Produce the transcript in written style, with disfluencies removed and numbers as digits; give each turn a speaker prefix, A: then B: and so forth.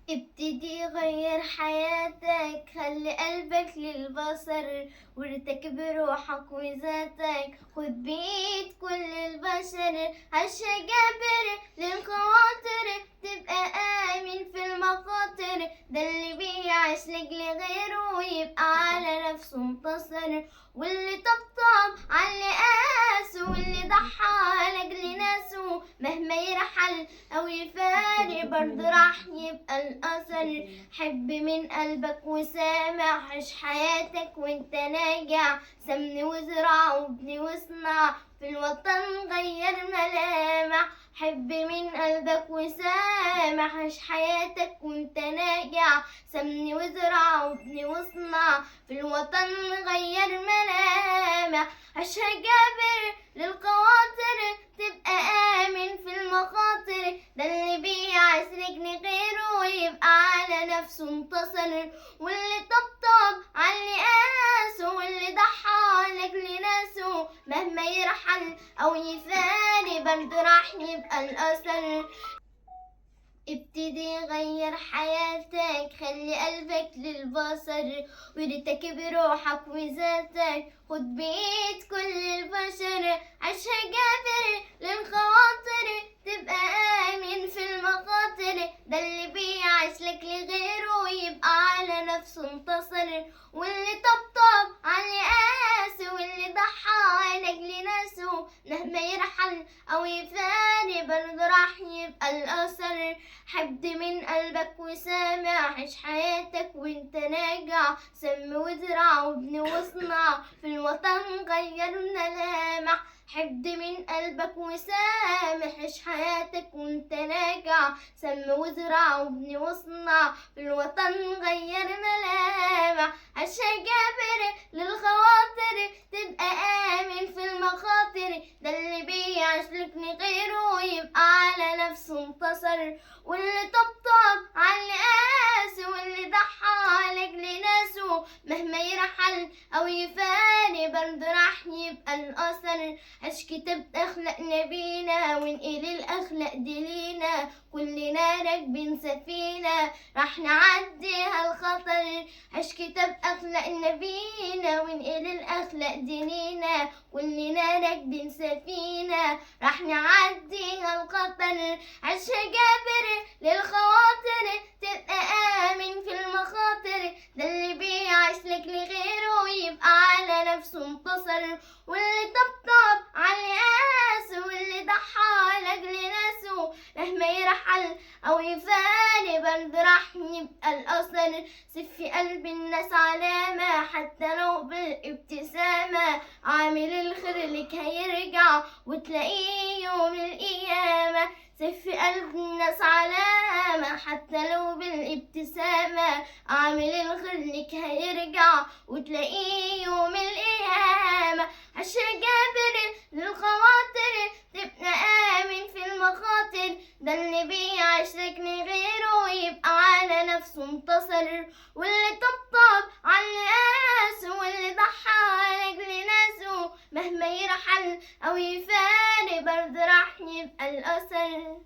A: ابتدي غير حياتك، خلي قلبك للبصر وارتكب روحك وذاتك، خد بيد كل البشر هالشجابر للخواطر، تبقى آمن في المخاطر، ده اللي بيعيش لأجل غيره يبقى على نفسه انتصر، واللي طبطب على قاسه واللي ضحى لأجل ناسه مهما يرحل أو يفارق برضه راح يبقى الأثر. حب من قلبك وسامع، عيش حياتك وانت ناجع، سمن وزرع وابني واصنع في الوطن غير ملامح. حب من قلبك وسامع، عيش حياتك وانت ناجع، سمن وزرع وابني واصنع في الوطن غير ملامح. عيشها جابر للخواطر، تبقى آمن في المخاطر، ده اللي بيعيش لأجل غيره يبقى على نفسه انتصر، واللي طبطب على قاسه واللي ضحى لأجل ناسه مهما يرحل أو يفارق برضه راح يبقى الأثر. ابتدي غير حياتك، خلي قلبك للبصر وارتكب روحك وذاتك، خد بإيد كل البشر عيشها جابر للخواطر، تبقى آمن في المخاطر، ده اللي بيعيش لك لغيره يبقى على نفسه انتصر، واللي طبطب على قاسه واللي ضحى لأجل ناسه مهما يرحل أو يفارق برضه راح يبقى الأثر. حب من قلبك وسامع، عيش حياتك وانت ناجع، سم وزرع وابني واصنع في الوطن غير ملامح. حب من قلبك وسامح، عيش حياتك وانت ناجع، سم وزرع وابني واصنع في الوطن غير ملامح. عيشها جابر للخواطر، تبقى آمن في المخاطر، ده اللي بيعيش لك غيره يبقى على نفسه انتصر، واللي طبطب على قاسه واللي ضحى لأجل ناسه مهما يرحل أو يفارق برضه راح يبقى الأثر. عيش كتاب أخلاق نبينا ونقل الأخلاق دي لينا، كلنا راكبين سفينة راح نعديها الخطر. عيش كتاب أخلاق نبينا ونقل الأخلاق دي لينا، كلنا راكبين سفينة راح نعديها الخطر. عيشها جابر للخواطر، تبقى آمن في المخاطر، ده اللي بيعيش لك لغيره يبقى على نفسه انتصر، واللي طبطب على قاسه واللي ضحى لأجل ناسه مهما يرحل أو يفارق برضه راح يبقى الأثر. سيب في قلب الناس علامة حتى لو بالابتسامة، عامل الخير لك هيرجع وتلاقيه يوم القيامة. سيب في قلب الناس علامة حتى لو بالابتسامة، عامل الخير لك هيرجع وتلاقيه يوم القيامة. عيشها جابر للخواطر، تبقى آمن في المخاطر، ده اللي بيعيش لك غيره يبقى على نفسه انتصر، واللي طبطب على قاسه واللي ضحى لأجل ناسه مهما يرحل أو يفارق برضه راح يبقى الأثر.